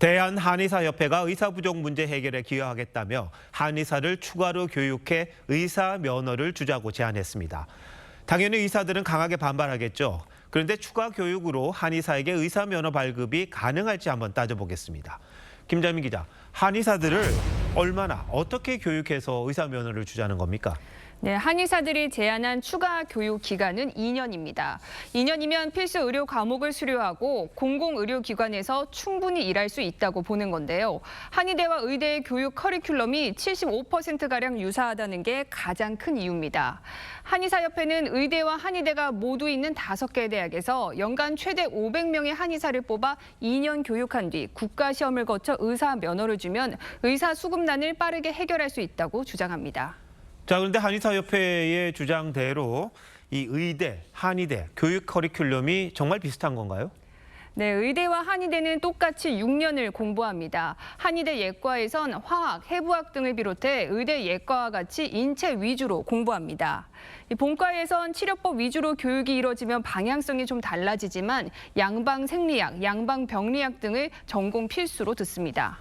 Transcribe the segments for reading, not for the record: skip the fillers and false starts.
대한한의사협회가 의사 부족 문제 해결에 기여하겠다며 한의사를 추가로 교육해 의사 면허를 주자고 제안했습니다. 당연히 의사들은 강하게 반발하겠죠. 그런데 추가 교육으로 한의사에게 의사 면허 발급이 가능할지 한번 따져보겠습니다. 김자민 기자, 한의사들을 얼마나 어떻게 교육해서 의사 면허를 주자는 겁니까? 네, 한의사들이 제안한 추가 교육 기간은 2년입니다. 2년이면 필수 의료 과목을 수료하고 공공의료기관에서 충분히 일할 수 있다고 보는 건데요. 한의대와 의대의 교육 커리큘럼이 75%가량 유사하다는 게 가장 큰 이유입니다. 한의사협회는 의대와 한의대가 모두 있는 5개 대학에서 연간 최대 500명의 한의사를 뽑아 2년 교육한 뒤 국가시험을 거쳐 의사 면허를 주면 의사 수급난을 빠르게 해결할 수 있다고 주장합니다. 자, 그런데 한의사협회의 주장대로 이 의대, 한의대 교육 커리큘럼이 정말 비슷한 건가요? 네, 의대와 한의대는 똑같이 6년을 공부합니다. 한의대 예과에선 화학, 해부학 등을 비롯해 의대 예과와 같이 인체 위주로 공부합니다. 본과에선 치료법 위주로 교육이 이뤄지면 방향성이 좀 달라지지만 양방생리학, 양방병리학 등을 전공 필수로 듣습니다.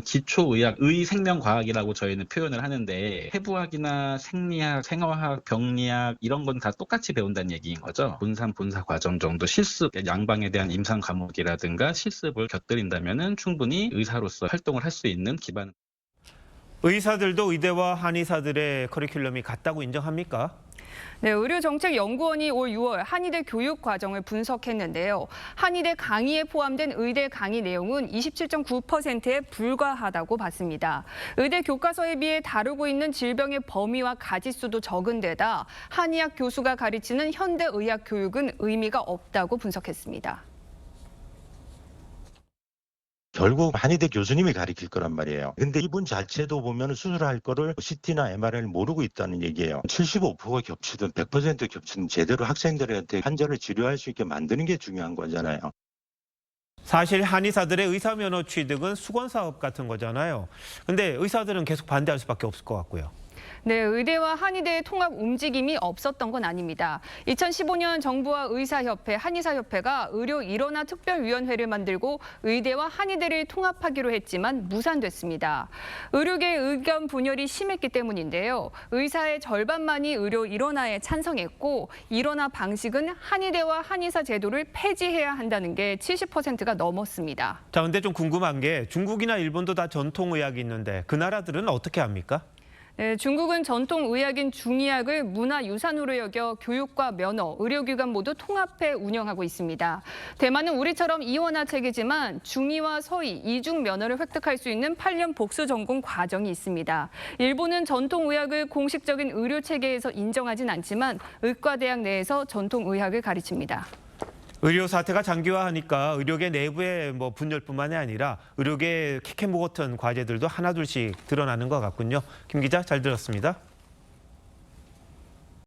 기초의학, 의생명과학이라고 저희는 표현을 하는데 해부학이나 생리학, 생화학, 병리학 이런 건 다 똑같이 배운다는 얘기인 거죠. 본산, 본사 과정 정도 실습, 양방에 대한 임상 과목이라든가 실습을 곁들인다면 충분히 의사로서 활동을 할 수 있는 기반. 의사들도 의대와 한의사들의 커리큘럼이 같다고 인정합니까? 네, 의료정책연구원이 올 6월 한의대 교육 과정을 분석했는데요. 한의대 강의에 포함된 의대 강의 내용은 27.9%에 불과하다고 봤습니다. 의대 교과서에 비해 다루고 있는 질병의 범위와 가지수도 적은 데다 한의학 교수가 가르치는 현대의학 교육은 의미가 없다고 분석했습니다. 결국 한의대 교수님이 가르칠 거란 말이에요. 근데 이분 자체도 보면 수술할 거를 CT나 MRI를 모르고 있다는 얘기예요. 75%가 겹치든 100% 겹치든 제대로 학생들한테 환자를 치료할 수 있게 만드는 게 중요한 거잖아요. 사실 한의사들의 의사 면허 취득은 수건 사업 같은 거잖아요. 근데 의사들은 계속 반대할 수밖에 없을 것 같고요. 네, 의대와 한의대의 통합 움직임이 없었던 건 아닙니다. 2015년 정부와 의사협회, 한의사협회가 의료 일원화 특별위원회를 만들고 의대와 한의대를 통합하기로 했지만 무산됐습니다. 의료계의 의견 분열이 심했기 때문인데요. 의사의 절반만이 의료 일원화에 찬성했고 일원화 방식은 한의대와 한의사 제도를 폐지해야 한다는 게 70%가 넘었습니다. 자, 근데 좀 궁금한 게 중국이나 일본도 다 전통의학이 있는데 그 나라들은 어떻게 합니까? 네, 중국은 전통 의학인 중의학을 문화유산으로 여겨 교육과 면허, 의료기관 모두 통합해 운영하고 있습니다. 대만은 우리처럼 이원화 체계지만 중의와 서의, 이중 면허를 획득할 수 있는 8년 복수 전공 과정이 있습니다. 일본은 전통 의학을 공식적인 의료 체계에서 인정하진 않지만 의과대학 내에서 전통 의학을 가르칩니다. 의료 사태가 장기화하니까 의료계 내부의 분열뿐만이 아니라 의료계 캐캐모 같은 과제들도 하나둘씩 드러나는 것 같군요. 김 기자, 잘 들었습니다.